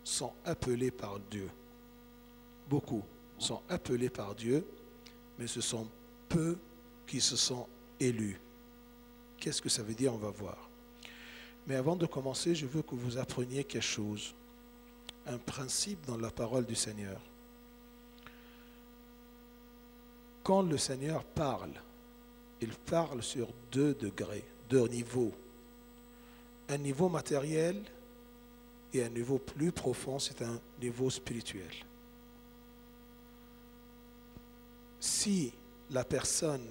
sont appelés par Dieu. Beaucoup sont appelés par Dieu, mais ce sont peu qui se sont élus. Qu'est-ce que ça veut dire? On va voir. Mais avant de commencer, je veux que vous appreniez quelque chose, un principe dans la parole du Seigneur. Quand le Seigneur parle, il parle sur 2 degrés, 2 niveaux. Un niveau matériel et un niveau plus profond, c'est un niveau spirituel. Si la personne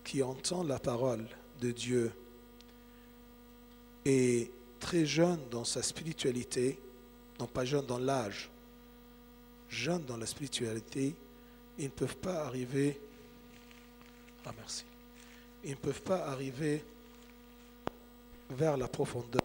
qui entend la parole de Dieu est très jeune dans sa spiritualité, non pas jeune dans l'âge, jeune dans la spiritualité, ils ne peuvent pas arriver, ils ne peuvent pas arriver vers la profondeur.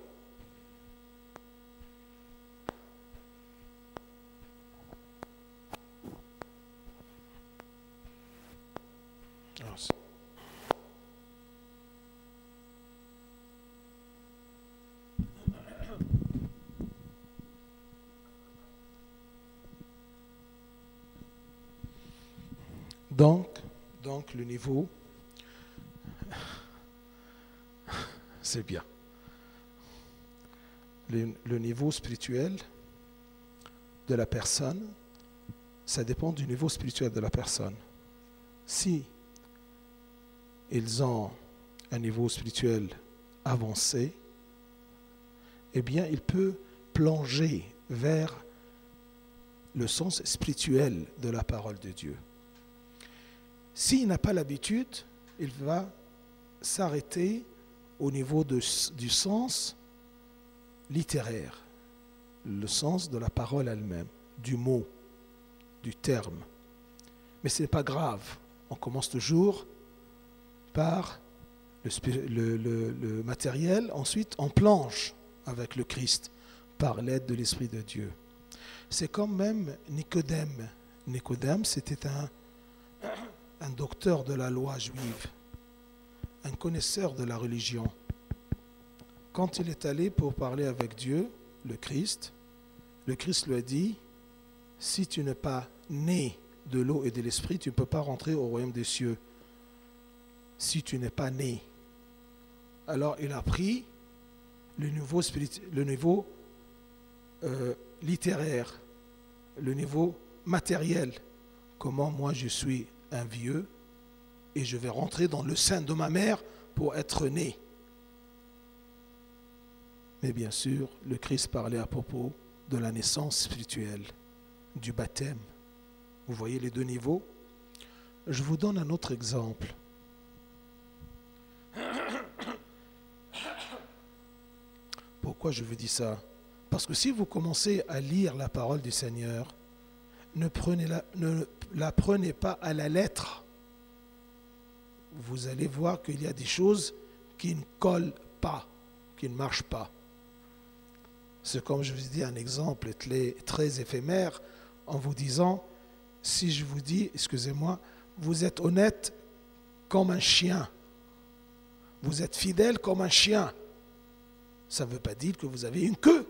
Donc le niveau, c'est bien. Le niveau spirituel de la personne, ça dépend du niveau spirituel de la personne. Si ils ont un niveau spirituel avancé, eh bien, il peut plonger vers le sens spirituel de la parole de Dieu. S'il n'a pas l'habitude, il va s'arrêter au niveau du sens littéraire, le sens de la parole elle-même, du mot, du terme. Mais ce n'est pas grave. On commence toujours par le matériel, ensuite on plonge avec le Christ par l'aide de l'Esprit de Dieu. C'est comme même Nicodème. Nicodème, c'était un docteur de la loi juive, un connaisseur de la religion. Quand il est allé pour parler avec Dieu, le Christ lui a dit, si tu n'es pas né de l'eau et de l'esprit, tu ne peux pas rentrer au royaume des cieux. Si tu n'es pas né. Alors il a pris le niveau littéraire, le niveau matériel. Comment moi je suis un vieux et je vais rentrer dans le sein de ma mère pour être né. Mais bien sûr, le Christ parlait à propos de la naissance spirituelle, du baptême. Vous voyez les 2 niveaux? Je vous donne un autre exemple. Pourquoi je vous dis ça? Parce que si vous commencez à lire la parole du Seigneur, ne la prenez pas à la lettre. Vous allez voir qu'il y a des choses qui ne collent pas, qui ne marchent pas. C'est comme je vous dis un exemple très éphémère en vous disant, si je vous dis, excusez-moi, vous êtes honnête comme un chien, vous êtes fidèle comme un chien, ça ne veut pas dire que vous avez une queue.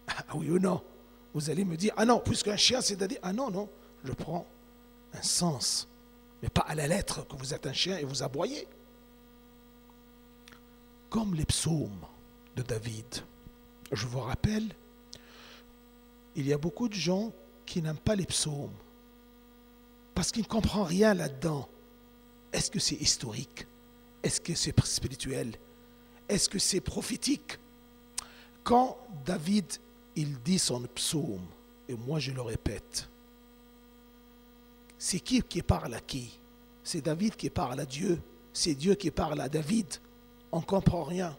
Ah oui ou non? Vous allez me dire, ah non, puisqu'un chien, c'est-à-dire, ah non, non, je prends un sens, mais pas à la lettre que vous êtes un chien et vous aboyez. Comme les psaumes de David. Je vous rappelle, il y a beaucoup de gens qui n'aiment pas les psaumes parce qu'ils ne comprennent rien là-dedans. Est-ce que c'est historique? Est-ce que c'est spirituel? Est-ce que c'est prophétique? Quand David, il dit son psaume, et moi je le répète, c'est qui parle à qui? C'est David qui parle à Dieu, c'est Dieu qui parle à David. On ne comprend rien.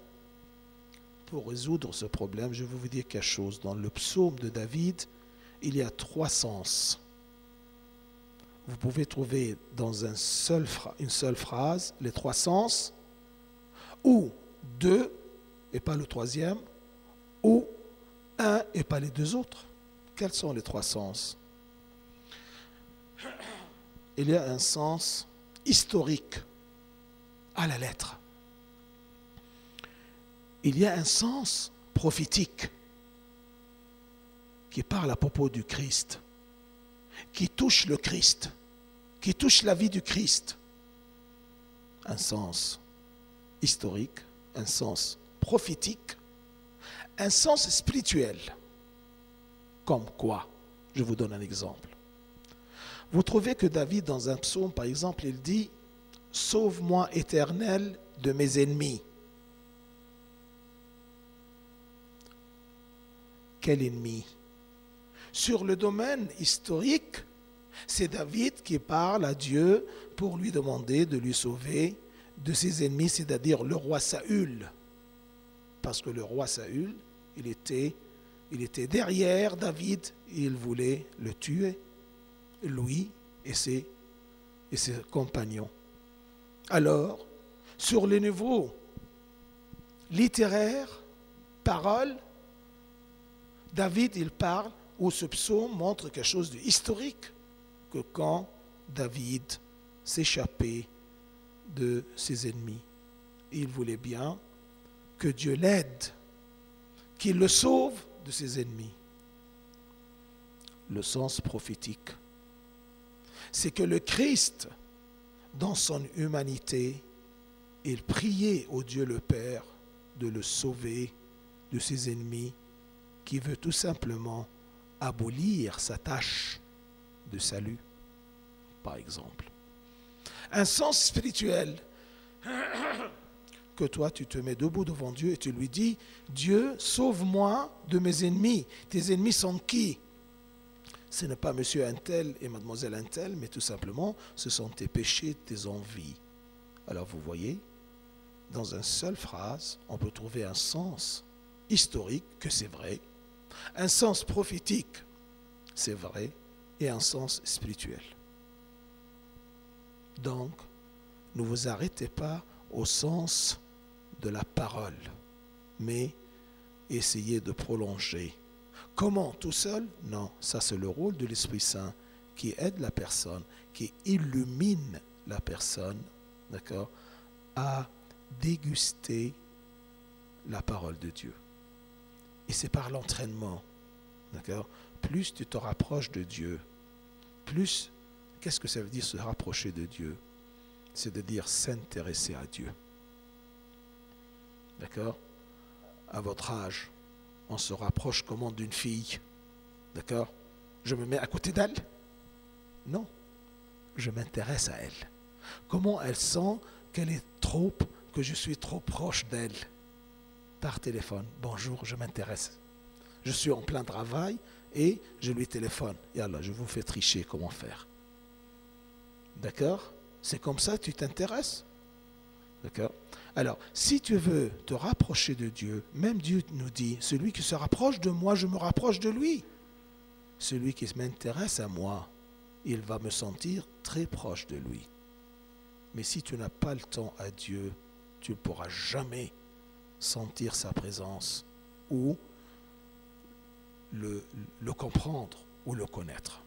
Pour résoudre ce problème, je vais vous dire quelque chose. Dans le psaume de David, il y a 3 sens. Vous pouvez trouver dans une seule phrase les 3 sens, ou 2 et pas le 3e, ou 1 et pas les 2 autres. Quels sont les 3 sens? Il y a un sens historique à la lettre. Il y a un sens prophétique. qui parle à propos du Christ, qui touche le Christ, qui touche la vie du Christ. Un sens historique, un sens prophétique, un sens spirituel. Comme quoi? Je vous donne un exemple. Vous trouvez que David, dans un psaume, par exemple, il dit « Sauve-moi, Éternel, de mes ennemis ». Quel ennemi? Sur le domaine historique, c'est David qui parle à Dieu pour lui demander de lui sauver de ses ennemis, c'est-à-dire le roi Saül. Parce que le roi Saül, il était derrière David et il voulait le tuer, lui et ses compagnons. Alors, sur le niveau littéraire, parole, David, il parle, ou ce psaume montre quelque chose d'historique, que quand David s'échappait de ses ennemis, il voulait bien que Dieu l'aide, qu'il le sauve de ses ennemis. Le sens prophétique, c'est que le Christ, dans son humanité, il priait au Dieu le Père de le sauver de ses ennemis, qui veut tout simplement abolir sa tâche de salut, par exemple. Un sens spirituel, que toi tu te mets debout devant Dieu et tu lui dis « Dieu, sauve-moi de mes ennemis ». Tes ennemis sont qui? Ce n'est pas monsieur un tel et mademoiselle un tel, mais tout simplement, ce sont tes péchés, tes envies. Alors vous voyez, dans une seule phrase, on peut trouver un sens historique, que c'est vrai, un sens prophétique, c'est vrai, et un sens spirituel. Donc, ne vous arrêtez pas au sens de la parole, mais essayez de prolonger. Comment? Tout seul? Non, ça c'est le rôle de l'Esprit Saint qui aide la personne, qui illumine la personne, d'accord, à déguster la parole de Dieu. Et c'est par l'entraînement, d'accord? Plus tu te rapproches de Dieu, plus, qu'est-ce que ça veut dire se rapprocher de Dieu? C'est de dire s'intéresser à Dieu. D'accord? À votre âge, on se rapproche comment d'une fille? D'accord? Je me mets à côté d'elle? Non. Je m'intéresse à elle. Comment elle sent qu'elle est trop, que je suis trop proche d'elle? Par téléphone. Bonjour, je m'intéresse. Je suis en plein travail et je lui téléphone. Et alors, je vous fais tricher comment faire. D'accord? C'est comme ça que tu t'intéresses. D'accord? Alors, si tu veux te rapprocher de Dieu, même Dieu nous dit, celui qui se rapproche de moi, je me rapproche de lui. Celui qui m'intéresse à moi, il va me sentir très proche de lui. Mais si tu n'as pas le temps à Dieu, tu ne pourras jamais sentir sa présence ou le comprendre ou le connaître.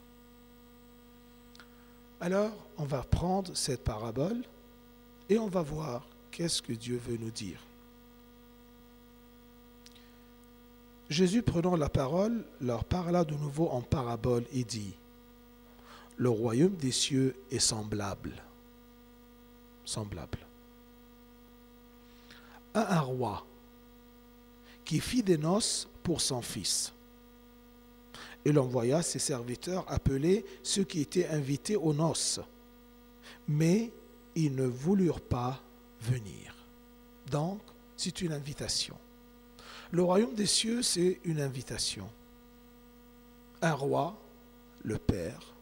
Alors, on va prendre cette parabole et on va voir qu'est-ce que Dieu veut nous dire. Jésus, prenant la parole, leur parla de nouveau en parabole et dit, « Le royaume des cieux est semblable à un roi qui fit des noces pour son fils. Il envoya ses serviteurs appeler ceux qui étaient invités aux noces, mais ils ne voulurent pas venir. » Donc, c'est une invitation. Le royaume des cieux, c'est une invitation. Un roi, le père,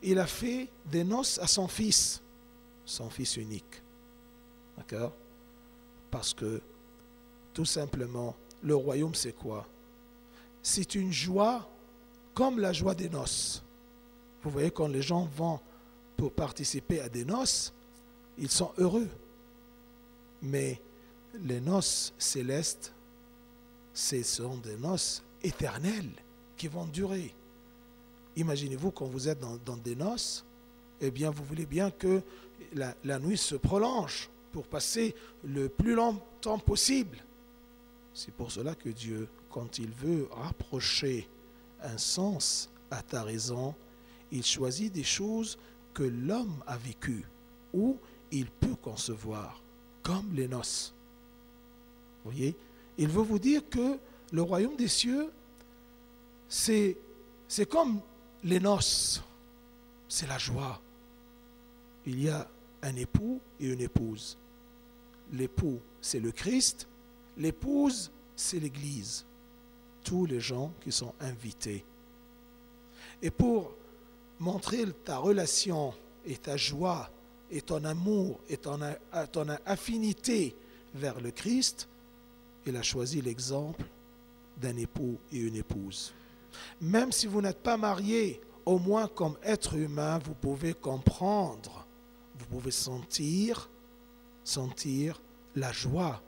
il a fait des noces à son fils unique. D'accord? Parce que, tout simplement, le royaume, c'est quoi? C'est une joie comme la joie des noces. Vous voyez, quand les gens vont pour participer à des noces, ils sont heureux. Mais les noces célestes, ce sont des noces éternelles qui vont durer. Imaginez-vous quand vous êtes dans des noces, eh bien vous voulez bien que la nuit se prolonge pour passer le plus longtemps possible. C'est pour cela que Dieu, quand il veut rapprocher un sens à ta raison. Il choisit des choses que l'homme a vécues ou il peut concevoir, comme les noces. Vous voyez? Il veut vous dire que le royaume des cieux, c'est comme les noces, c'est la joie. Il y a un époux et une épouse. L'époux, c'est le Christ. L'épouse, c'est l'Église. Tous les gens qui sont invités. Et pour montrer ta relation et ta joie et ton amour et ton affinité vers le Christ, il a choisi l'exemple d'un époux et une épouse. Même si vous n'êtes pas mariés, au moins comme être humain, vous pouvez comprendre, vous pouvez sentir la joie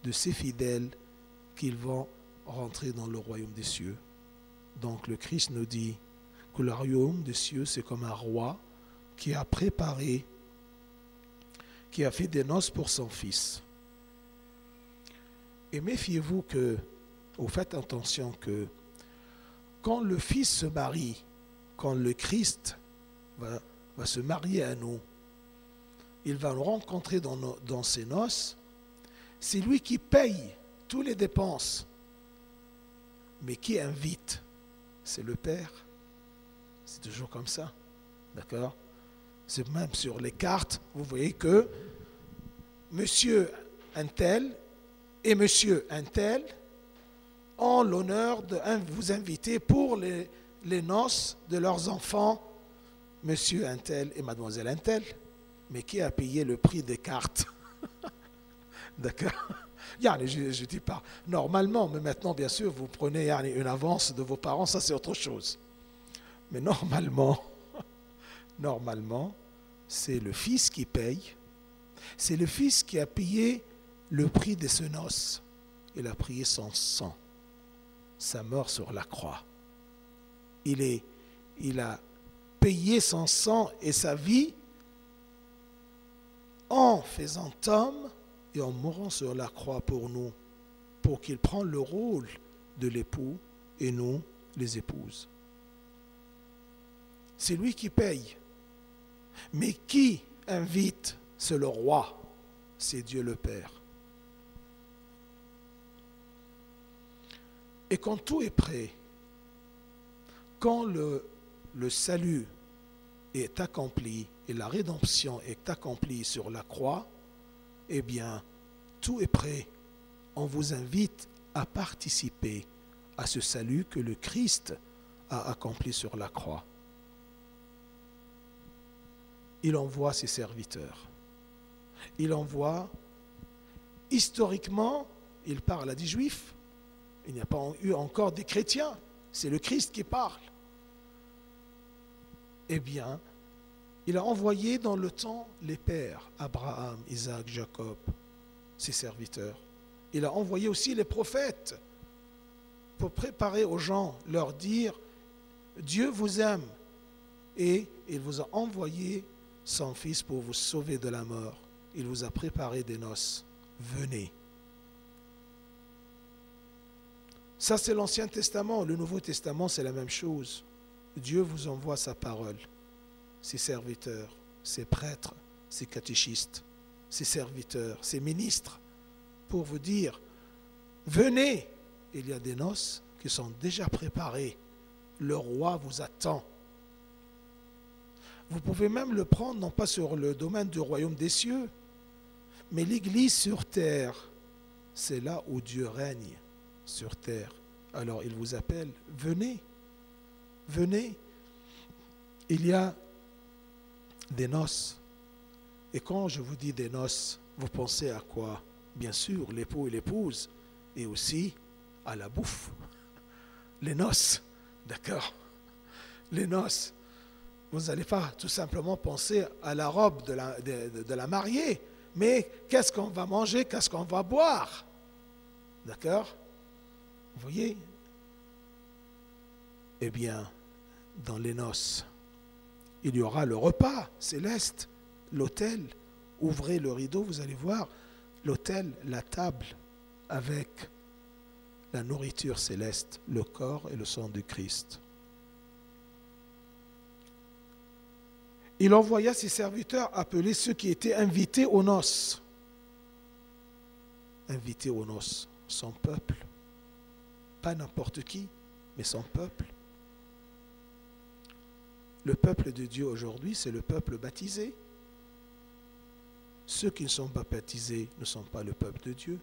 de ces fidèles qu'ils vont rentrer dans le royaume des cieux. Donc le Christ nous dit que le royaume des cieux, c'est comme un roi qui a préparé, qui a fait des noces pour son fils. Et méfiez-vous que, ou faites attention que, quand le Fils se marie, quand le Christ va se marier à nous, il va nous rencontrer dans ses noces, c'est lui qui paye toutes les dépenses. Mais qui invite? C'est le Père. C'est toujours comme ça. D'accord? C'est même sur les cartes, vous voyez que Monsieur un tel et Monsieur un tel ont l'honneur de vous inviter pour les noces de leurs enfants, Monsieur un tel et Mademoiselle un tel. Mais qui a payé le prix des cartes? D'accord? Je ne dis pas normalement, mais maintenant, bien sûr, vous prenez une avance de vos parents, ça c'est autre chose. Mais normalement, c'est le Fils qui paye. C'est le Fils qui a payé le prix de ce noces. Il a payé son sang, sa mort sur la croix. Il a payé son sang et sa vie en faisant homme et en mourant sur la croix pour nous, pour qu'il prenne le rôle de l'époux et nous, les épouses. C'est lui qui paye. Mais qui invite? C'est le roi, c'est Dieu le Père. Et quand tout est prêt, quand le salut est accompli et la rédemption est accomplie sur la croix, eh bien, tout est prêt. On vous invite à participer à ce salut que le Christ a accompli sur la croix. Il envoie ses serviteurs. Il envoie, historiquement, il parle à des Juifs. Il n'y a pas eu encore des chrétiens. C'est le Christ qui parle. Eh bien, il a envoyé dans le temps les pères, Abraham, Isaac, Jacob, ses serviteurs. Il a envoyé aussi les prophètes pour préparer aux gens, leur dire, Dieu vous aime. Et il vous a envoyé son Fils pour vous sauver de la mort. Il vous a préparé des noces. Venez. Ça, c'est l'Ancien Testament. Le Nouveau Testament, c'est la même chose. Dieu vous envoie sa parole. Ses serviteurs, ses prêtres, ses catéchistes, ses serviteurs, ses ministres, pour vous dire, venez, il y a des noces qui sont déjà préparées. Le roi vous attend. Vous pouvez même le prendre, non pas sur le domaine du royaume des cieux, mais l'Église sur terre, c'est là où Dieu règne sur terre. Alors il vous appelle, venez, venez. Il y a des noces. Et quand je vous dis des noces, vous pensez à quoi? Bien sûr, l'époux et l'épouse, et aussi à la bouffe. Les noces, d'accord? Les noces. Vous n'allez pas tout simplement penser à la robe de la mariée, mais qu'est-ce qu'on va manger, qu'est-ce qu'on va boire? D'accord? Vous voyez? Eh bien, dans les noces, il y aura le repas céleste, l'autel. Ouvrez le rideau, vous allez voir l'autel, la table avec la nourriture céleste, le corps et le sang du Christ. Il envoya ses serviteurs appeler ceux qui étaient invités aux noces. Invités aux noces, son peuple. Pas n'importe qui, mais son peuple. Le peuple de Dieu aujourd'hui, c'est le peuple baptisé. Ceux qui ne sont pas baptisés ne sont pas le peuple de Dieu,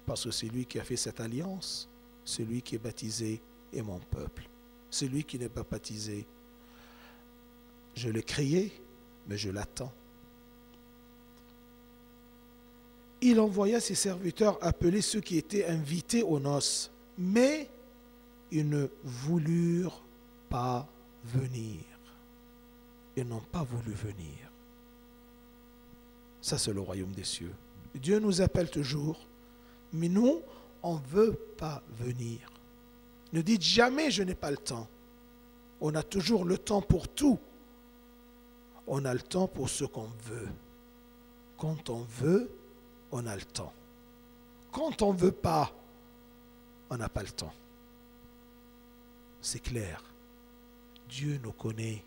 parce que c'est lui qui a fait cette alliance. Celui qui est baptisé est mon peuple. Celui qui n'est pas baptisé, je l'ai créé, mais je l'attends. Il envoya ses serviteurs appeler ceux qui étaient invités aux noces, mais ils ne voulurent pas venir. Ils n'ont pas voulu venir. Ça, c'est le royaume des cieux. Dieu nous appelle toujours, mais nous, on ne veut pas venir. Ne dites jamais « je n'ai pas le temps ». On a toujours le temps pour tout. On a le temps pour ce qu'on veut. Quand on veut, on a le temps. Quand on ne veut pas, on n'a pas le temps. C'est clair. Dieu nous connaît.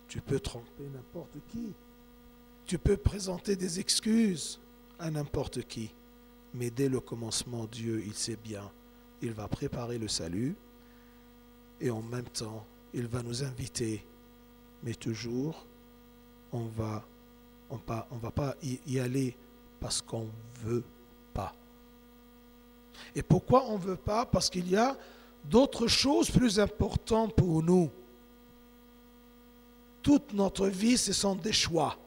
Tu peux tromper n'importe qui. Tu peux présenter des excuses à n'importe qui. Mais dès le commencement, Dieu, il sait bien. Il va préparer le salut. Et en même temps, il va nous inviter. Mais toujours, on va pas y aller parce qu'on ne veut pas. Et pourquoi on ne veut pas? Parce qu'il y a d'autres choses plus importantes pour nous. Toute notre vie, ce sont des choix.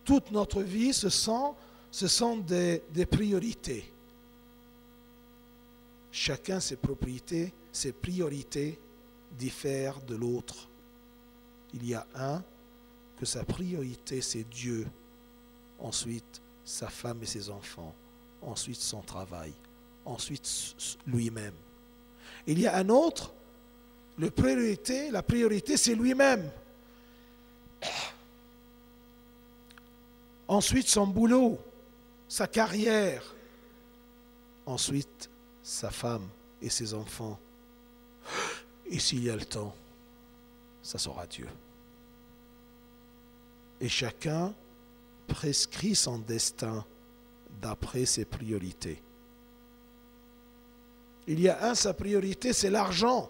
Toute notre vie, ce sont des priorités. Chacun ses propriétés, ses priorités diffèrent de l'autre. Il y a un que sa priorité, c'est Dieu. Ensuite, sa femme et ses enfants. Ensuite, son travail. Ensuite, lui-même. Il y a un autre, la priorité, c'est lui-même. Ensuite, son boulot, sa carrière. Ensuite, sa femme et ses enfants. Et s'il y a le temps, ça sera Dieu. Et chacun prescrit son destin d'après ses priorités. Il y a sa priorité, c'est l'argent.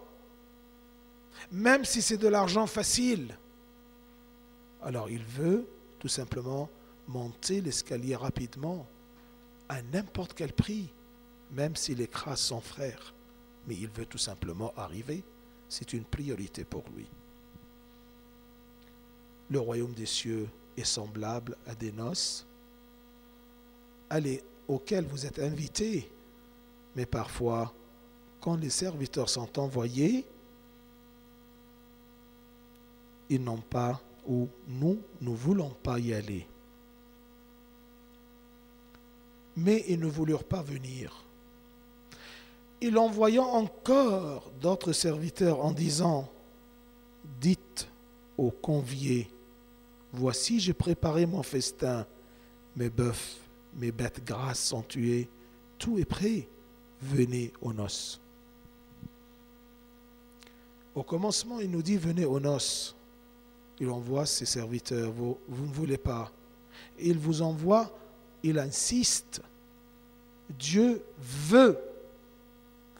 Même si c'est de l'argent facile. Alors il veut tout simplement monter l'escalier rapidement, à n'importe quel prix, même s'il écrase son frère. Mais il veut tout simplement arriver. C'est une priorité pour lui. Le royaume des cieux est semblable à des noces auxquelles vous êtes invités. Mais parfois, quand les serviteurs sont envoyés, ils n'ont pas, ou nous ne voulons pas y aller. Mais ils ne voulurent pas venir. Il envoyant encore d'autres serviteurs en disant, dites aux conviés, voici j'ai préparé mon festin, mes bœufs, mes bêtes grasses sont tuées, tout est prêt, venez aux noces. Au commencement, il nous dit, venez aux noces. Il envoie ses serviteurs, vous ne voulez pas. Il vous envoie, il insiste. Dieu veut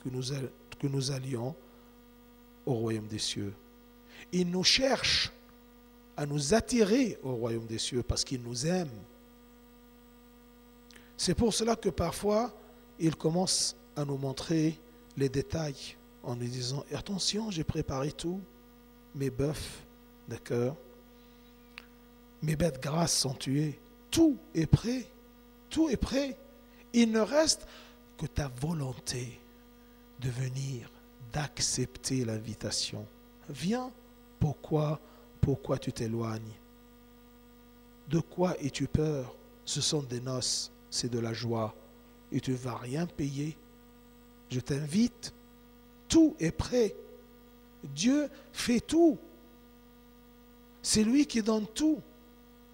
que nous allions au royaume des cieux. Il nous cherche à nous attirer au royaume des cieux parce qu'il nous aime. C'est pour cela que parfois, il commence à nous montrer les détails en nous disant, attention, j'ai préparé tout, mes bœufs, d'accord, mes bêtes grasses sont tuées, tout est prêt, tout est prêt. Il ne reste que ta volonté de venir, d'accepter l'invitation. Viens, pourquoi tu t'éloignes? De quoi es-tu peur? Ce sont des noces, c'est de la joie, et tu ne vas rien payer. Je t'invite, tout est prêt. Dieu fait tout. C'est lui qui donne tout.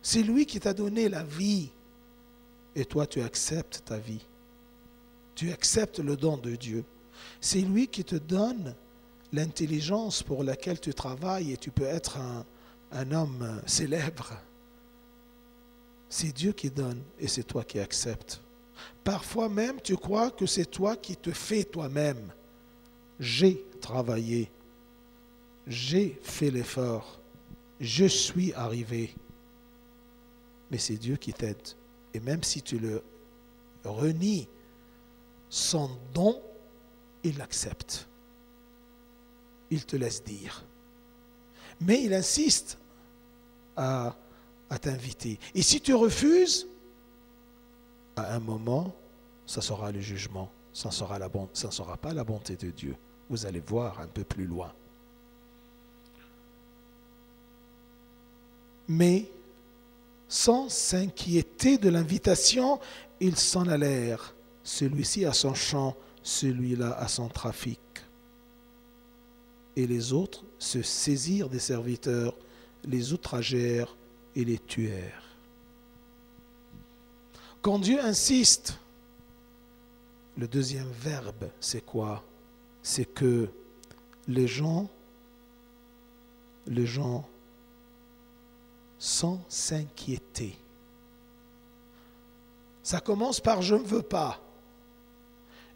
C'est lui qui t'a donné la vie. Et toi, tu acceptes ta vie. tu acceptes le don de Dieu. C'est lui qui te donne l'intelligence pour laquelle tu travailles et tu peux être un homme célèbre. C'est Dieu qui donne et c'est toi qui acceptes. Parfois même, tu crois que c'est toi qui te fais toi-même. J'ai travaillé, j'ai fait l'effort, je suis arrivé. Mais c'est Dieu qui t'aide. Et même si tu le renies, son don, il l'accepte. Il te laisse dire. Mais il insiste à t'inviter. Et si tu refuses, à un moment, ça sera le jugement. Ça ne sera pas la bonté de Dieu. Vous allez voir un peu plus loin. Mais sans s'inquiéter de l'invitation, ils s'en allèrent. Celui-ci à son champ, celui-là à son trafic. Et les autres se saisirent des serviteurs, les outragèrent et les tuèrent. Quand Dieu insiste, le deuxième verbe, c'est quoi? C'est que les gens, sans s'inquiéter. Ça commence par « je ne veux pas »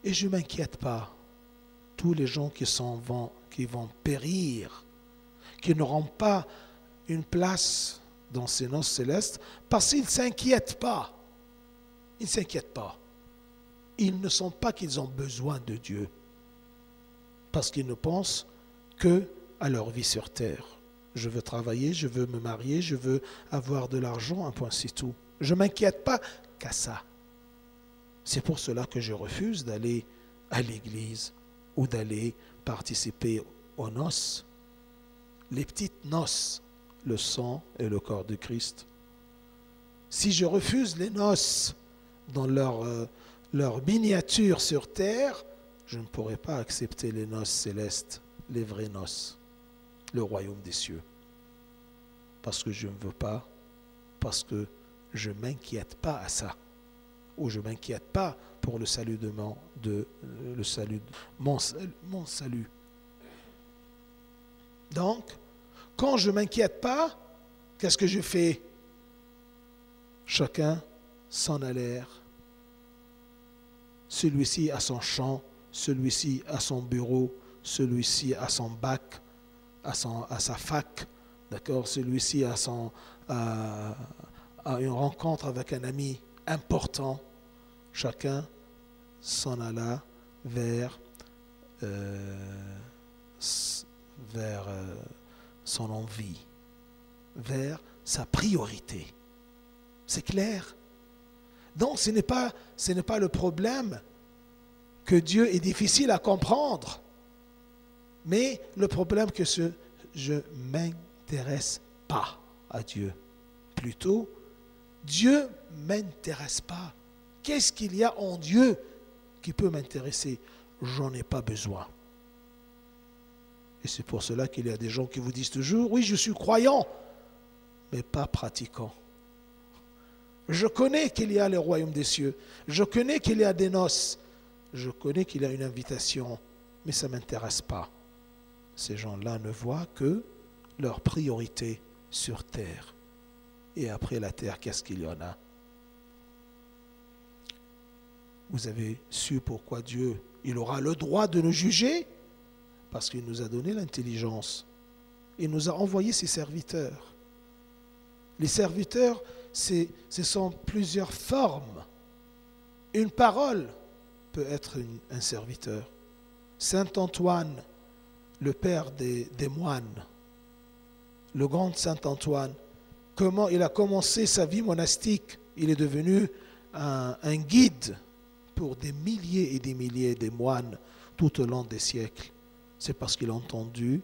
et je ne m'inquiète pas. Tous les gens qui vont périr, qui n'auront pas une place dans ces noces célestes, parce qu'ils ne s'inquiètent pas. Ils ne s'inquiètent pas. Ils ne sentent pas qu'ils ont besoin de Dieu, parce qu'ils ne pensent qu'à leur vie sur terre. Je veux travailler, je veux me marier, je veux avoir de l'argent, un point c'est tout. Je ne m'inquiète pas qu'à ça. C'est pour cela que je refuse d'aller à l'église ou d'aller participer aux noces. Les petites noces, le sang et le corps de Christ. Si je refuse les noces dans leur miniature sur terre, je ne pourrai pas accepter les noces célestes, les vraies noces, le royaume des cieux. Parce que je ne veux pas, parce que je ne m'inquiète pas à ça. Ou je ne m'inquiète pas pour le salut de mon salut. Donc, quand je ne m'inquiète pas, qu'est-ce que je fais? Chacun s'en allèrent. Celui-ci à son champ, celui-ci à son bureau, celui-ci à son bac, à sa fac, d'accord? Celui-ci à une rencontre avec un ami important. Chacun s'en alla vers son envie, vers sa priorité. C'est clair? Donc ce n'est pas le problème que Dieu est difficile à comprendre, mais le problème que je ne m'intéresse pas à Dieu. Plutôt, Dieu ne m'intéresse pas. Qu'est-ce qu'il y a en Dieu qui peut m'intéresser? J'en ai pas besoin. Et c'est pour cela qu'il y a des gens qui vous disent toujours, oui, je suis croyant, mais pas pratiquant. Je connais qu'il y a le royaume des cieux. Je connais qu'il y a des noces. Je connais qu'il y a une invitation, mais ça ne m'intéresse pas. Ces gens-là ne voient que leur priorité sur terre. Et après la terre, qu'est-ce qu'il y en a? Vous avez su pourquoi Dieu, il aura le droit de nous juger? Parce qu'il nous a donné l'intelligence. Il nous a envoyé ses serviteurs. Les serviteurs, ce sont plusieurs formes. Une parole peut être un serviteur. Saint Antoine, le père des moines, le grand Saint Antoine, comment il a commencé sa vie monastique? Il est devenu un guide pour des milliers et des milliers de moines tout au long des siècles. C'est parce qu'il a entendu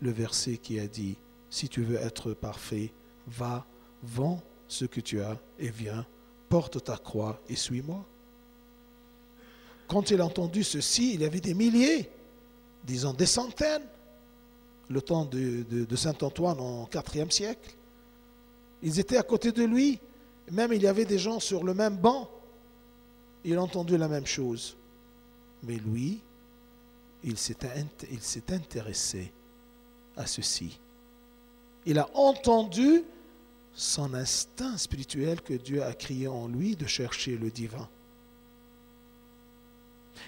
le verset qui a dit, si tu veux être parfait, va, vends ce que tu as et viens, porte ta croix et suis-moi. Quand il a entendu ceci, il y avait des milliers, disons des centaines, le temps de Saint Antoine en IVe siècle. Ils étaient à côté de lui, même il y avait des gens sur le même banc. Il a entendu la même chose. Mais lui, il s'est intéressé à ceci. Il a entendu son instinct spirituel que Dieu a créé en lui de chercher le divin.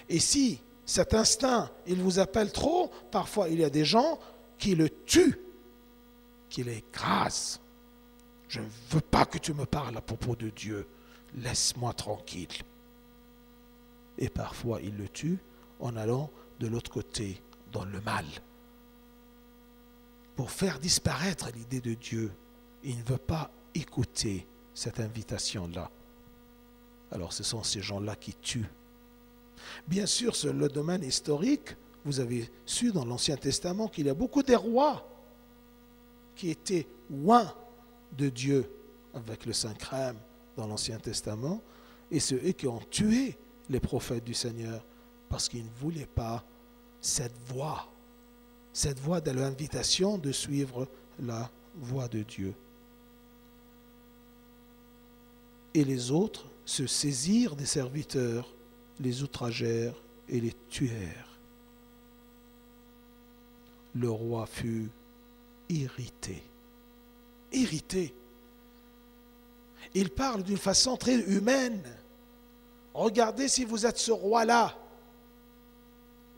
Et si cet instinct, il vous appelle trop, parfois il y a des gens qui le tuent, qui l'écrasent. Je ne veux pas que tu me parles à propos de Dieu. Laisse-moi tranquille. Et parfois il le tue en allant de l'autre côté, dans le mal. Pour faire disparaître l'idée de Dieu, il ne veut pas écouter cette invitation-là. Alors ce sont ces gens-là qui tuent. Bien sûr, sur le domaine historique, vous avez su dans l'Ancien Testament qu'il y a beaucoup de rois qui étaient loin de Dieu avec le Saint-Crème dans l'Ancien Testament, et c'est eux qui ont tué les prophètes du Seigneur parce qu'ils ne voulaient pas cette voie de l'invitation de suivre la voie de Dieu. Et les autres se saisirent des serviteurs, les outragèrent et les tuèrent. Le roi fut irrité. Irrité. Il parle d'une façon très humaine. Regardez si vous êtes ce roi-là.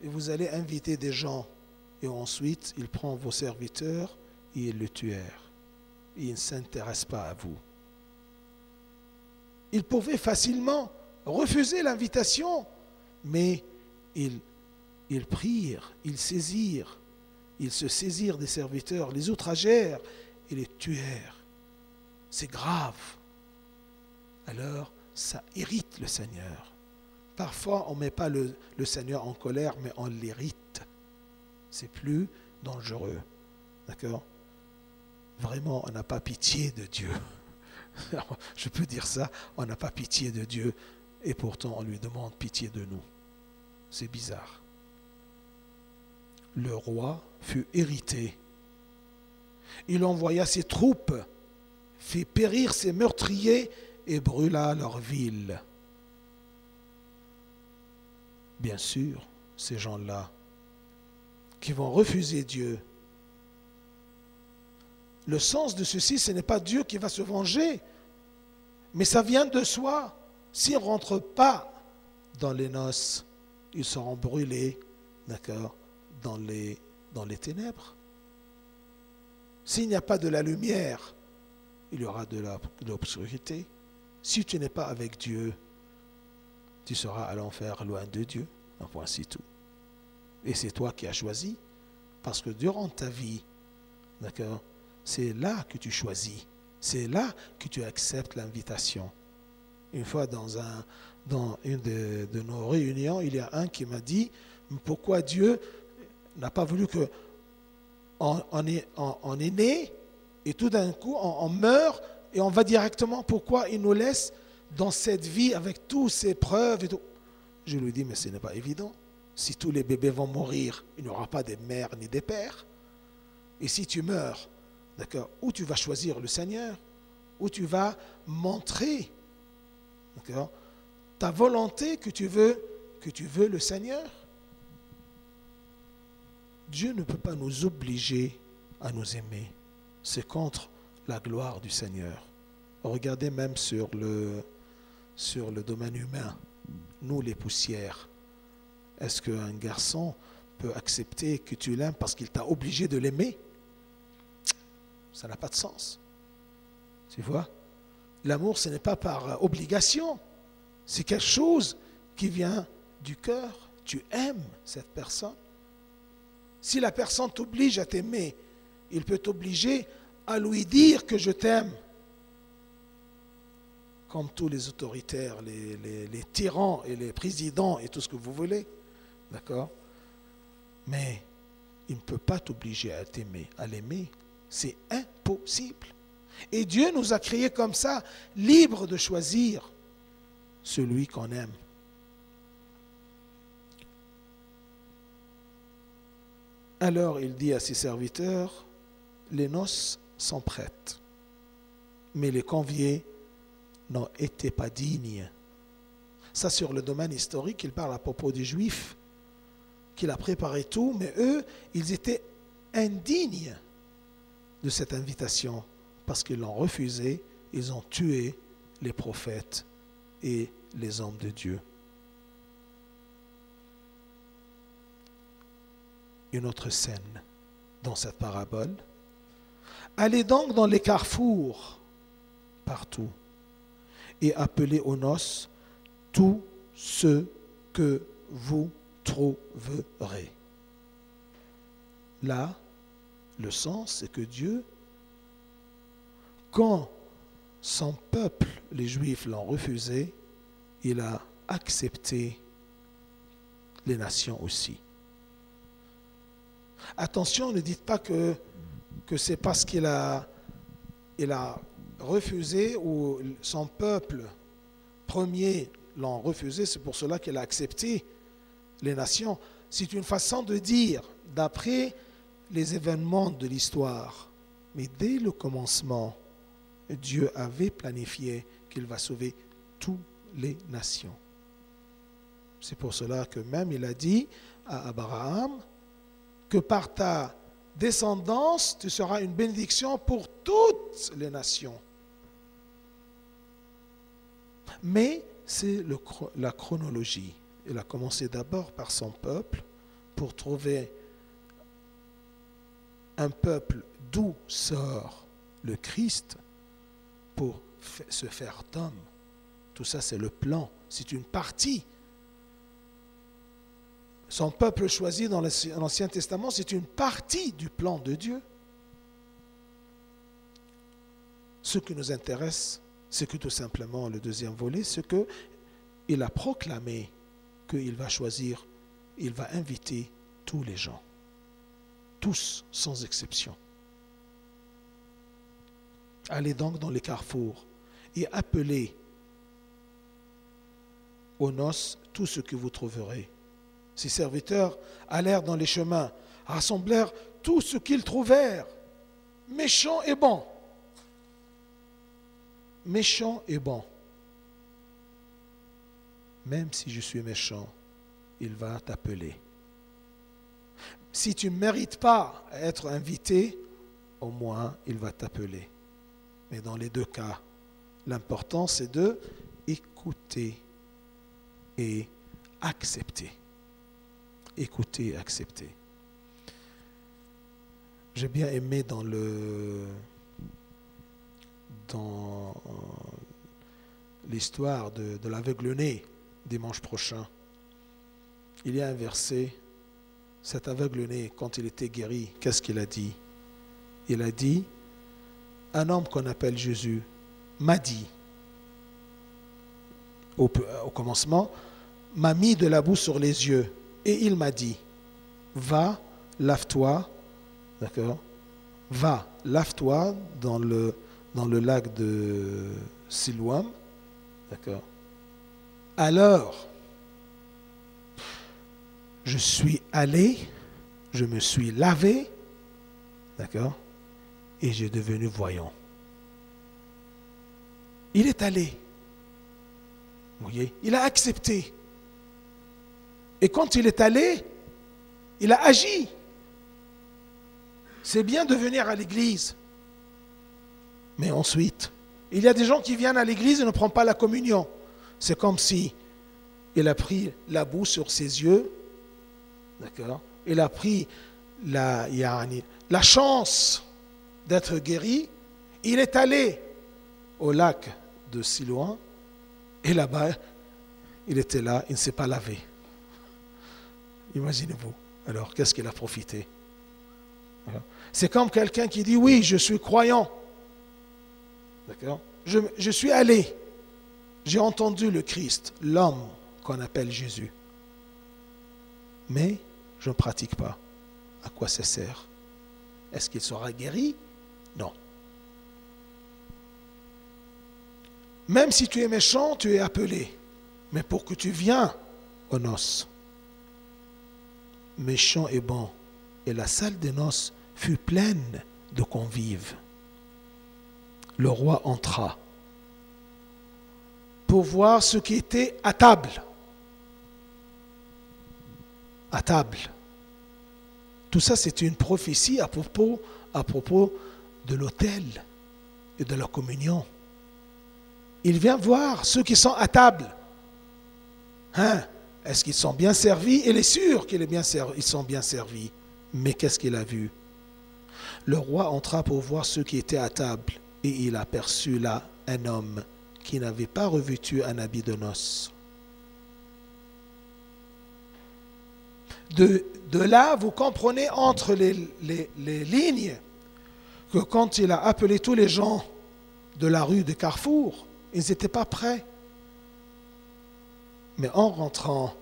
Et vous allez inviter des gens. Et ensuite, il prend vos serviteurs et ils le tuèrent. Il ne s'intéresse pas à vous. Ils pouvaient facilement refuser l'invitation, mais ils prirent, ils saisirent, ils se saisirent des serviteurs, les outragèrent et les tuèrent. C'est grave. Alors, ça irrite le Seigneur. Parfois, on ne met pas le Seigneur en colère, mais on l'irrite. C'est plus dangereux. D'accord? Vraiment, on n'a pas pitié de Dieu. Alors, je peux dire ça, on n'a pas pitié de Dieu et pourtant on lui demande pitié de nous. C'est bizarre. Le roi fut irrité. Il envoya ses troupes, fit périr ses meurtriers et brûla leur ville. Bien sûr, ces gens-là qui vont refuser Dieu. Le sens de ceci, ce n'est pas Dieu qui va se venger, mais ça vient de soi. S'ils ne rentrent pas dans les noces, ils seront brûlés, d'accord, dans les ténèbres. S'il n'y a pas de la lumière, il y aura de l'obscurité. Si tu n'es pas avec Dieu, tu seras à l'enfer loin de Dieu. Un point, c'est tout. Et c'est toi qui as choisi, parce que durant ta vie, d'accord, c'est là que tu choisis. C'est là que tu acceptes l'invitation. Une fois dans une de nos réunions, il y a un qui m'a dit pourquoi Dieu n'a pas voulu que on est né et tout d'un coup on meurt et on va directement, pourquoi il nous laisse dans cette vie avec toutes ces preuves et tout. Je lui dis mais ce n'est pas évident. Si tous les bébés vont mourir, il n'y aura pas de mères ni de pères. Et si tu meurs, d'accord, où tu vas choisir le Seigneur, où tu vas montrer, d'accord, ta volonté que tu veux le Seigneur. Dieu ne peut pas nous obliger à nous aimer. C'est contre la gloire du Seigneur. Regardez même sur le domaine humain, nous les poussières. Est-ce qu'un garçon peut accepter que tu l'aimes parce qu'il t'a obligé de l'aimer? Ça n'a pas de sens. Tu vois? L'amour, ce n'est pas par obligation. C'est quelque chose qui vient du cœur. Tu aimes cette personne. Si la personne t'oblige à t'aimer, il peut t'obliger à lui dire que je t'aime. Comme tous les autoritaires, les tyrans et les présidents et tout ce que vous voulez. D'accord? Mais il ne peut pas t'obliger à t'aimer, à l'aimer. C'est impossible. Et Dieu nous a créés comme ça, libres de choisir celui qu'on aime. Alors il dit à ses serviteurs, les noces sont prêtes, mais les conviés n'en étaient pas dignes. Ça, sur le domaine historique, il parle à propos des Juifs, qu'il a préparé tout, mais eux, ils étaient indignes de cette invitation parce qu'ils l'ont refusé, ils ont tué les prophètes et les hommes de Dieu. Une autre scène dans cette parabole. Allez donc dans les carrefours, partout, et appelez aux noces tous ceux que vous trouverez. Là, le sens, c'est que Dieu, quand son peuple, les Juifs, l'ont refusé, il a accepté les nations aussi. Attention, ne dites pas que c'est parce qu'il a refusé ou son peuple premier l'ont refusé, c'est pour cela qu'il a accepté les nations. C'est une façon de dire, d'après les événements de l'histoire. Mais dès le commencement, Dieu avait planifié qu'il va sauver toutes les nations. C'est pour cela que même il a dit à Abraham que par ta descendance, tu seras une bénédiction pour toutes les nations. Mais c'est la chronologie. Il a commencé d'abord par son peuple pour trouver un peuple d'où sort le Christ pour se faire homme. Tout ça, c'est le plan. C'est une partie. Son peuple choisi dans l'Ancien Testament, c'est une partie du plan de Dieu. Ce qui nous intéresse, c'est que tout simplement, le deuxième volet, c'est qu'il a proclamé qu'il va choisir, il va inviter tous les gens. Tous, sans exception. Allez donc dans les carrefours et appelez aux noces tout ce que vous trouverez. Ses serviteurs allèrent dans les chemins, rassemblèrent tout ce qu'ils trouvèrent, méchants et bons. Méchants et bons. Même si je suis méchant, il va t'appeler. Si tu ne mérites pas être invité, au moins il va t'appeler. Mais dans les deux cas, l'important c'est de écouter et accepter. Écouter et accepter. J'ai bien aimé dans l'histoire de l'aveugle-né dimanche prochain. Il y a un verset, cet aveugle-né, quand il était guéri, qu'est-ce qu'il a dit? Il a dit, un homme qu'on appelle Jésus m'a dit, au commencement, m'a mis de la boue sur les yeux et il m'a dit, va, lave-toi, d'accord? Va, lave-toi dans le lac de Siloam, d'accord? Alors, je suis allé, je me suis lavé, d'accord? Et j'ai devenu voyant. Il est allé. Vous voyez? Il a accepté. Et quand il est allé, il a agi. C'est bien de venir à l'église. Mais ensuite, il y a des gens qui viennent à l'église et ne prennent pas la communion. C'est comme si il a pris la boue sur ses yeux. D'accord? Il a pris la chance d'être guéri. Il est allé au lac de Siloam. Et là-bas, il était là, il ne s'est pas lavé. Imaginez-vous. Alors, qu'est-ce qu'il a profité? C'est comme quelqu'un qui dit, oui, je suis croyant. D'accord? Je suis allé. J'ai entendu le Christ, l'homme qu'on appelle Jésus. Mais je ne pratique pas. À quoi ça sert? Est-ce qu'il sera guéri? Non. Même si tu es méchant, tu es appelé. Mais pour que tu viennes aux noces, méchant et bon, et la salle des noces fut pleine de convives. Le roi entra. pour voir ce qui était à table. À table. Tout ça, c'est une prophétie à propos de l'autel et de la communion. Il vient voir ceux qui sont à table. Hein? Est-ce qu'ils sont bien servis? Il est sûr qu'ils sont bien servis. Mais qu'est-ce qu'il a vu? Le roi entra pour voir ceux qui étaient à table, et il aperçut là un homme qui n'avait pas revêtu un habit de noces. De là, vous comprenez entre les lignes que quand il a appelé tous les gens de la rue de Carrefour, ils n'étaient pas prêts. Mais en rentrant,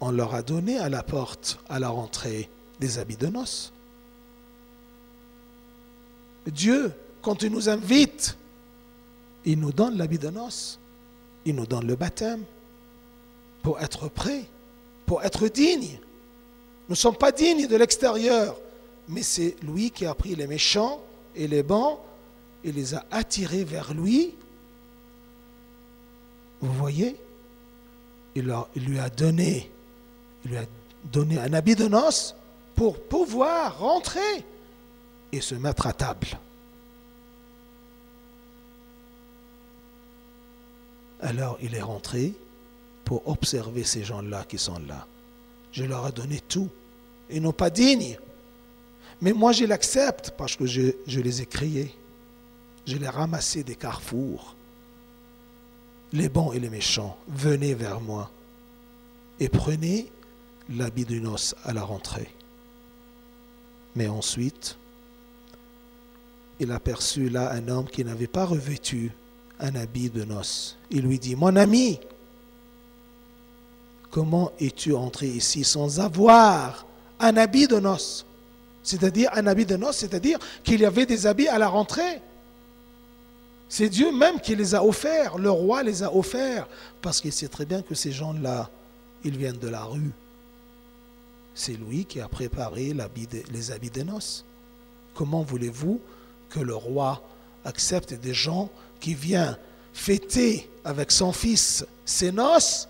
on leur a donné à la porte, à la rentrée, des habits de noces. Dieu, quand il nous invite, il nous donne l'habit de noces. Il nous donne le baptême pour être prêts, pour être dignes. Nous ne sommes pas dignes de l'extérieur, mais c'est lui qui a pris les méchants et les bons et les a attirés vers lui. Vous voyez, il lui a donné un habit de noces pour pouvoir rentrer et se mettre à table. Alors il est rentré pour observer ces gens-là qui sont là. Je leur ai donné tout. Ils n'ont pas dignes. Mais moi, je l'accepte parce que je les ai criés. Je les ai ramassés des carrefours. Les bons et les méchants, venez vers moi et prenez l'habit de noces à la rentrée. Mais ensuite, il aperçut là un homme qui n'avait pas revêtu un habit de noces. Il lui dit, mon ami, comment es-tu entré ici sans avoir un habit de noces? C'est-à-dire un habit de noces, c'est-à-dire qu'il y avait des habits à la rentrée. C'est Dieu même qui les a offerts, le roi les a offerts, parce qu'il sait très bien que ces gens-là, ils viennent de la rue. C'est lui qui a préparé les habits de noces. Comment voulez-vous que le roi accepte des gens qui viennent fêter avec son fils ses noces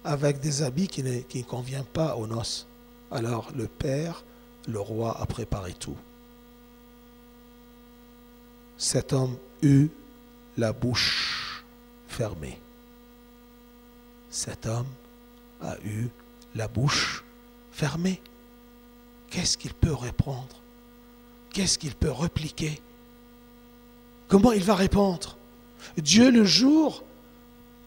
avec des habits qui ne conviennent pas aux noces? Alors le père, le roi a préparé tout. Cet homme eut la bouche fermée. Cet homme a eu la bouche fermée. Qu'est-ce qu'il peut répondre? Qu'est-ce qu'il peut répliquer? Comment il va répondre? Dieu, le jour,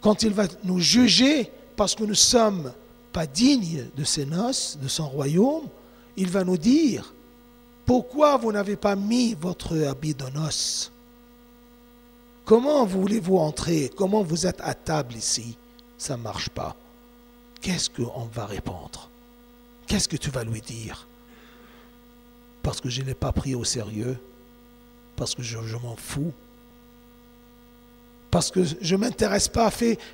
quand il va nous juger parce que nous ne sommes pas dignes de ses noces, de son royaume, il va nous dire, pourquoi vous n'avez pas mis votre habit de noces? Comment voulez-vous entrer? Comment vous êtes à table ici? Ça ne marche pas. Qu'est-ce qu'on va répondre? Qu'est-ce que tu vas lui dire? Parce que je ne l'ai pas pris au sérieux? Parce que je m'en fous? Parce que je ne m'intéresse pas? Fais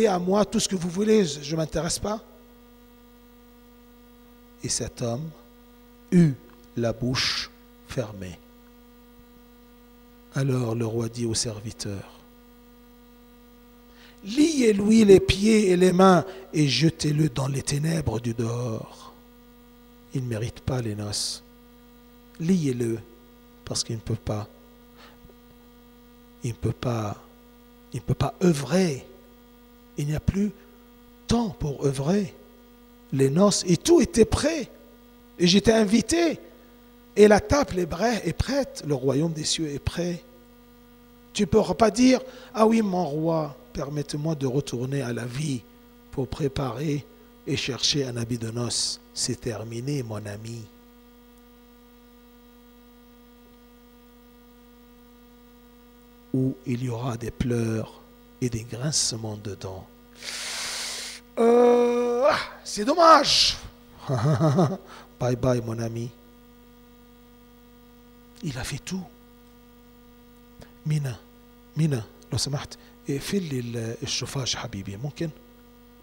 à moi tout ce que vous voulez, je ne m'intéresse pas? Et cet homme eut la bouche fermée. Alors le roi dit au serviteur, liez-lui les pieds et les mains et jetez-le dans les ténèbres du dehors. Il ne mérite pas les noces. Liez-le parce qu'il ne peut pas. Il ne peut pas œuvrer. Il n'y a plus temps pour œuvrer. Les noces et tout était prêt. Et j'étais invité. Et la table est prête. Le royaume des cieux est prêt. Tu ne pourras pas dire, ah oui, mon roi, permettez-moi de retourner à la vie pour préparer et chercher un habit de noces. C'est terminé, mon ami. Où il y aura des pleurs et des grincements de dents. C'est dommage. Bye bye, mon ami. Il a fait tout. مينا لو سمحت اقفل لي الشوفاج حبيبي ممكن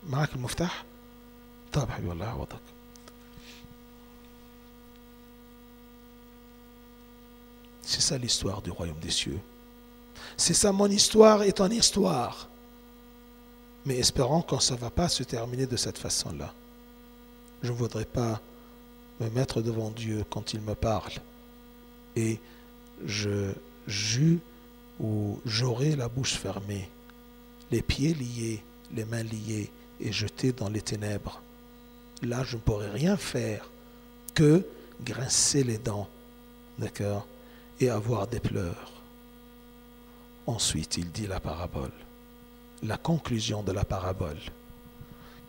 معك المفتاح طيب حبيبي الله يعوضك c'est ça l'histoire du royaume des cieux C'est ça, mon histoire est ton histoire. Mais espérons que ça ne va pas se terminer de cette façon-là. Je ne voudrais pas me mettre devant Dieu quand il me parle et je joue ou j'aurai la bouche fermée, les pieds liés, les mains liées et jetés dans les ténèbres. Là, je ne pourrai rien faire que grincer les dents, d'accord, et avoir des pleurs. Ensuite, il dit la parabole, la conclusion de la parabole.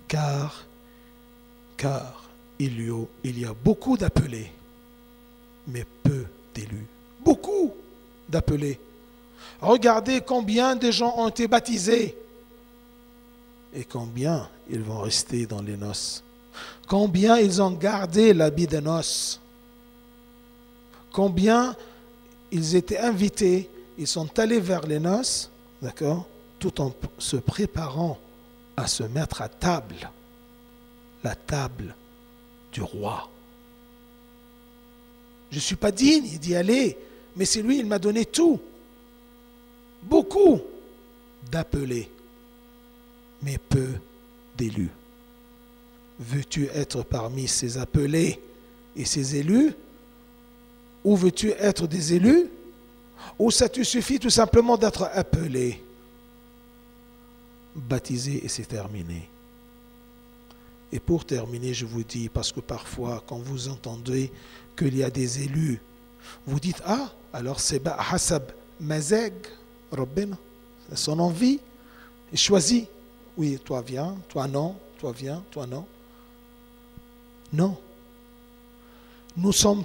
Car il y a beaucoup d'appelés, mais peu d'élus. Beaucoup d'appelés. Regardez combien de gens ont été baptisés et combien ils vont rester dans les noces. Combien ils ont gardé l'habit de noces. Combien ils étaient invités, ils sont allés vers les noces, d'accord, tout en se préparant à se mettre à table, la table du roi. Je ne suis pas digne d'y aller, mais c'est lui, il m'a donné tout. Beaucoup d'appelés, mais peu d'élus. Veux-tu être parmi ces appelés et ces élus? Ou veux-tu être des élus? Ou ça te suffit tout simplement d'être appelé, baptisé et c'est terminé? Et pour terminer, je vous dis, parce que parfois, quand vous entendez qu'il y a des élus, vous dites, ah, alors c'est hasab mazeg, Rabbina, son envie, il choisit. Oui, toi viens, toi non, toi viens, toi non. Non. Nous sommes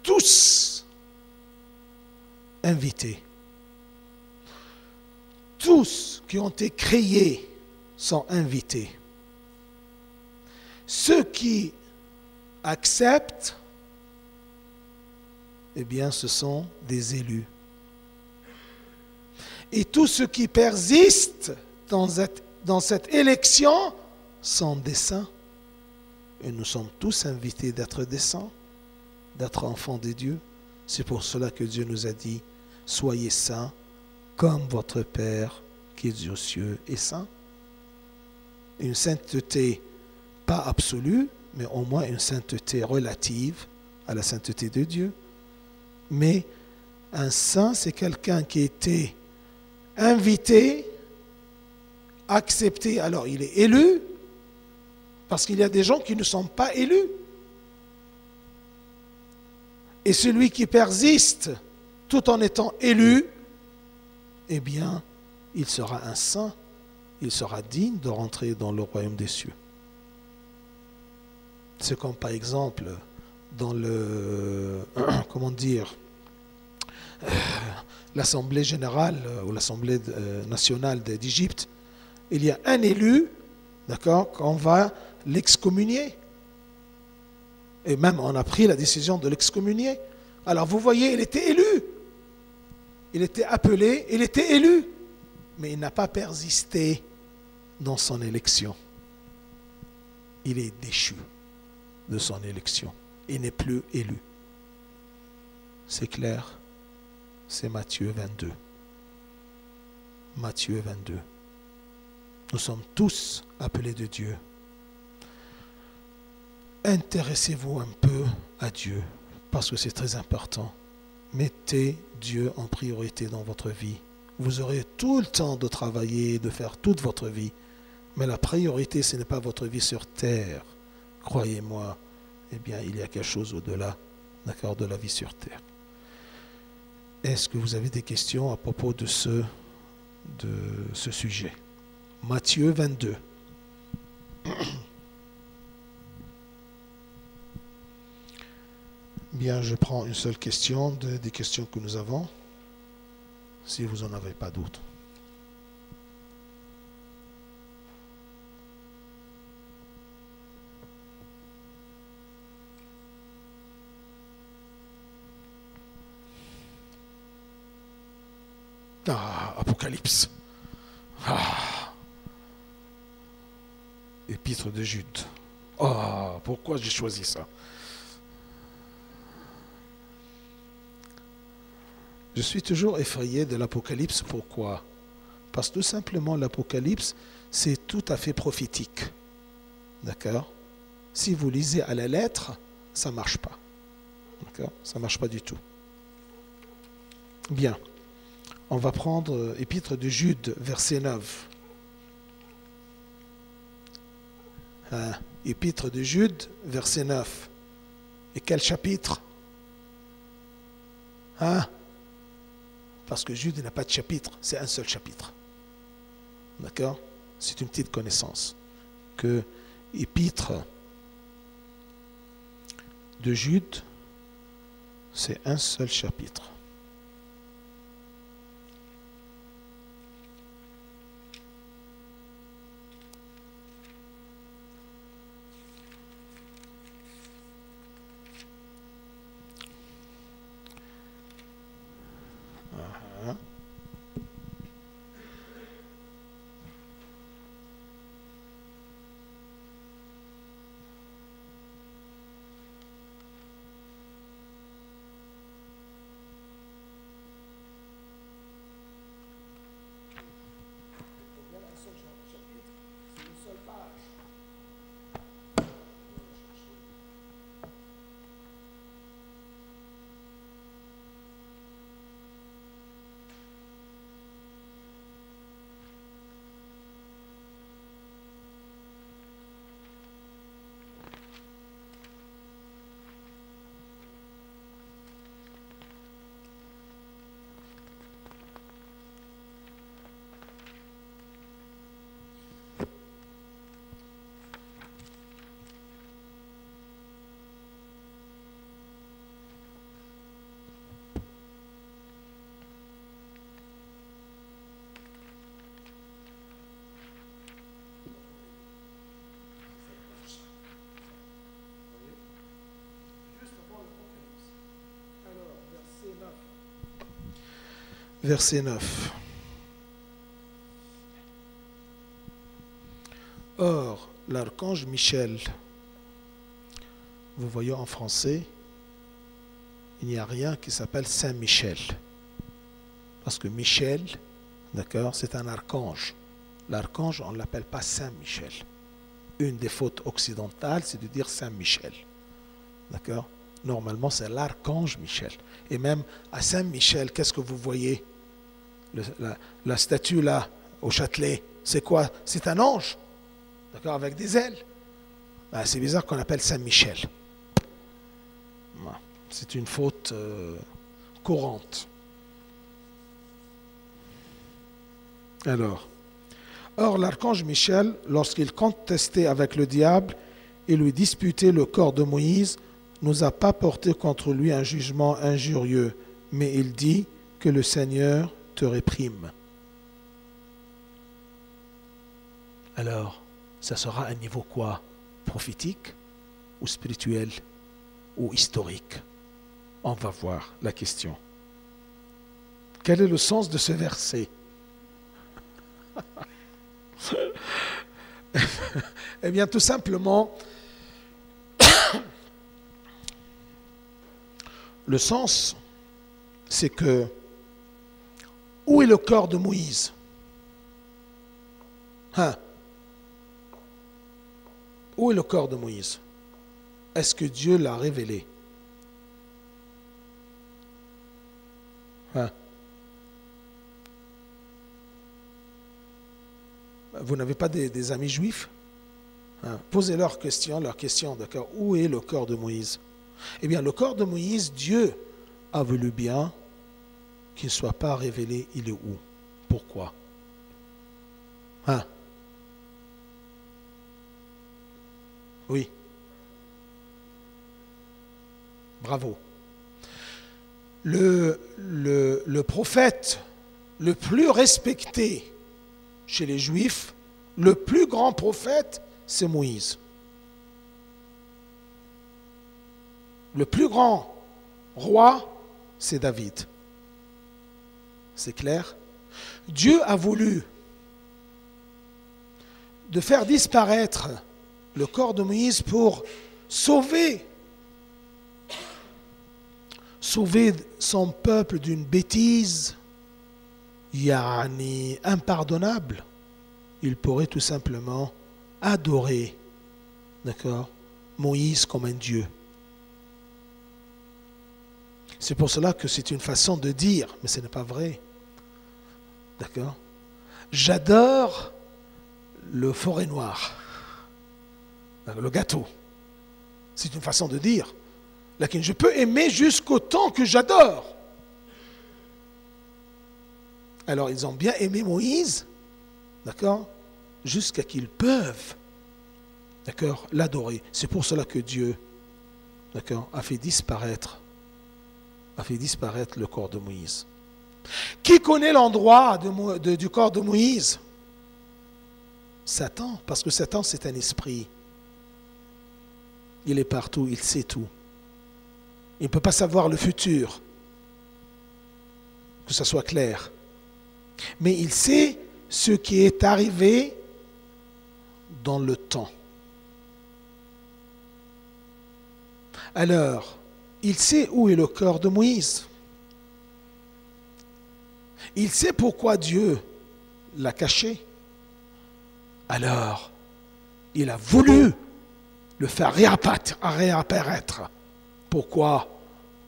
tous invités. Tous qui ont été créés sont invités. Ceux qui acceptent, eh bien, ce sont des élus. Et tous ceux qui persistent dans cette élection sont des saints. Et nous sommes tous invités d'être des saints, d'être enfants de Dieu. C'est pour cela que Dieu nous a dit, soyez saints comme votre Père qui est aux cieux est saint. Une sainteté pas absolue, mais au moins une sainteté relative à la sainteté de Dieu. Mais un saint, c'est quelqu'un qui a été invité, accepté, alors il est élu, parce qu'il y a des gens qui ne sont pas élus. Et celui qui persiste tout en étant élu, eh bien, il sera un saint, il sera digne de rentrer dans le royaume des cieux. C'est comme par exemple dans l'Assemblée générale ou l'Assemblée nationale d'Égypte, il y a un élu, d'accord, qu'on va l'excommunier. Et même on a pris la décision de l'excommunier. Alors vous voyez, il était élu. Il était appelé, il était élu. Mais il n'a pas persisté dans son élection. Il est déchu de son élection. Il n'est plus élu. C'est clair? C'est Matthieu 22. Matthieu 22. Nous sommes tous appelés de Dieu. Intéressez-vous un peu à Dieu, parce que c'est très important. Mettez Dieu en priorité dans votre vie. Vous aurez tout le temps de travailler, de faire toute votre vie. Mais la priorité, ce n'est pas votre vie sur terre. Croyez-moi, eh bien, il y a quelque chose au-delà, d'accord, de la vie sur terre. Est-ce que vous avez des questions à propos de ce sujet? Matthieu 22. Bien, je prends une seule question des questions que nous avons, si vous n'en avez pas d'autres. Ah, Apocalypse. Ah. Épître de Jude. Ah, pourquoi j'ai choisi ça? Je suis toujours effrayé de l'Apocalypse. Pourquoi? Parce que tout simplement, l'Apocalypse, c'est tout à fait prophétique. D'accord? Si vous lisez à la lettre, ça ne marche pas. D'accord? Ça ne marche pas du tout. Bien. On va prendre Épître de Jude, verset 9. Épître de Jude, verset 9. Et quel chapitre? Parce que Jude n'a pas de chapitre, c'est un seul chapitre. D'accord? C'est une petite connaissance. Que Épître de Jude, c'est un seul chapitre. Verset 9. Or, l'archange Michel, vous voyez en français, il n'y a rien qui s'appelle Saint Michel. Parce que Michel, d'accord, c'est un archange. L'archange, on ne l'appelle pas Saint Michel. Une des fautes occidentales, c'est de dire Saint Michel. D'accord? Normalement, c'est l'archange Michel. Et même à Saint Michel, qu'est-ce que vous voyez? La statue là, au Châtelet, c'est quoi? C'est un ange, d'accord, avec des ailes. C'est bizarre qu'on appelle Saint Michel. C'est une faute courante. Alors, or l'archange Michel, lorsqu'il contestait avec le diable et lui disputait le corps de Moïse, nous a pas porté contre lui un jugement injurieux, mais il dit que le Seigneur te réprime. Alors, ça sera un niveau quoi? Prophétique ou spirituel ou historique? On va voir la question. Quel est le sens de ce verset? Eh bien, tout simplement, le sens, c'est que où est le corps de Moïse? Où est le corps de Moïse? Est-ce que Dieu l'a révélé? Vous n'avez pas des amis juifs? Posez leur question, d'accord. Où est le corps de Moïse? Eh bien, le corps de Moïse, Dieu a voulu bien qu'il ne soit pas révélé. Il est où? Pourquoi? Oui. Bravo. Le prophète le plus respecté chez les Juifs, le plus grand prophète, c'est Moïse. Le plus grand roi, c'est David. C'est clair? Dieu a voulu de faire disparaître le corps de Moïse pour sauver sauver son peuple d'une bêtise impardonnable, il pourrait tout simplement adorer, d'accord, Moïse comme un Dieu. C'est pour cela que c'est une façon de dire, mais ce n'est pas vrai. D'accord? J'adore le forêt noire, le gâteau. C'est une façon de dire. Laquelle je peux aimer jusqu'au temps que j'adore. Alors, ils ont bien aimé Moïse, d'accord, jusqu'à qu'ils peuvent, d'accord, l'adorer. C'est pour cela que Dieu, d'accord, a fait disparaître le corps de Moïse. Qui connaît l'endroit du corps de Moïse? Satan, parce que Satan, c'est un esprit. Il est partout, il sait tout. Il ne peut pas savoir le futur, que ça soit clair. Mais il sait ce qui est arrivé dans le temps. Alors, il sait où est le corps de Moïse. Il sait pourquoi Dieu l'a caché. Alors, il a voulu le faire réapparaître. Pourquoi?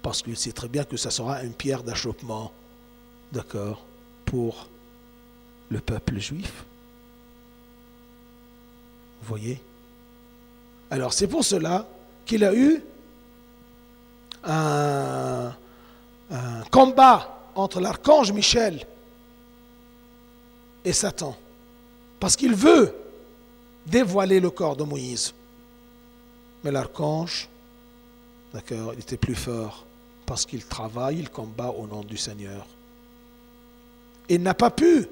Parce qu'il sait très bien que ça sera une pierre d'achoppement, d'accord, pour le peuple juif. Vous voyez? Alors, c'est pour cela qu'il a eu un combat entre l'archange Michel et Satan. Parce qu'il veut dévoiler le corps de Moïse. Mais l'archange, d'accord, il était plus fort parce qu'il travaille, il combat au nom du Seigneur. Il n'a pas pu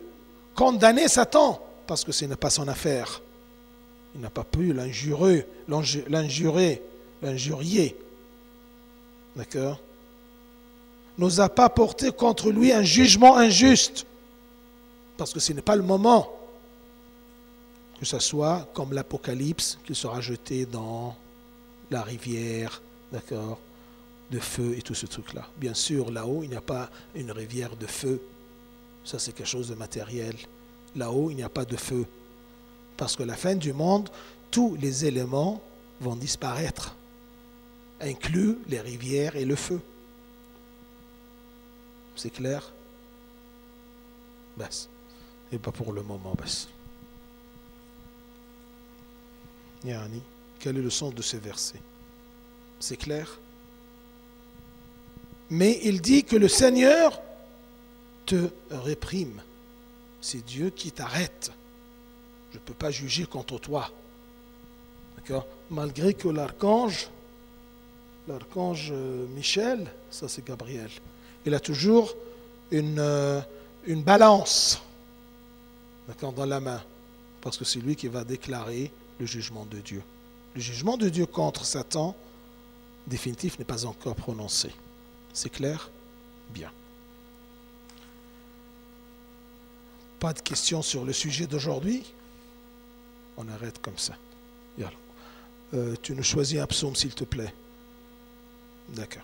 condamner Satan parce que ce n'est pas son affaire. Il n'a pas pu l'injurier. D'accord? Nous a pas porté contre lui un jugement injuste. Parce que ce n'est pas le moment que ce soit comme l'Apocalypse, qu'il sera jeté dans la rivière, d'accord, de feu et tout ce truc-là. Bien sûr, là-haut, il n'y a pas une rivière de feu. Ça, c'est quelque chose de matériel. Là-haut, il n'y a pas de feu. Parce que la fin du monde, tous les éléments vont disparaître, inclus les rivières et le feu. C'est clair? Bas. Et pas pour le moment, bas. Yani, quel est le sens de ces versets? C'est clair? Mais il dit que le Seigneur te réprime. C'est Dieu qui t'arrête. Je ne peux pas juger contre toi. D'accord? Malgré que l'archange Michel, ça c'est Gabriel, il a toujours une balance, d'accord, dans la main. Parce que c'est lui qui va déclarer le jugement de Dieu. Le jugement de Dieu contre Satan, définitif, n'est pas encore prononcé. C'est clair? Bien. Pas de questions sur le sujet d'aujourd'hui? On arrête comme ça. Tu nous choisis un psaume, s'il te plaît. D'accord.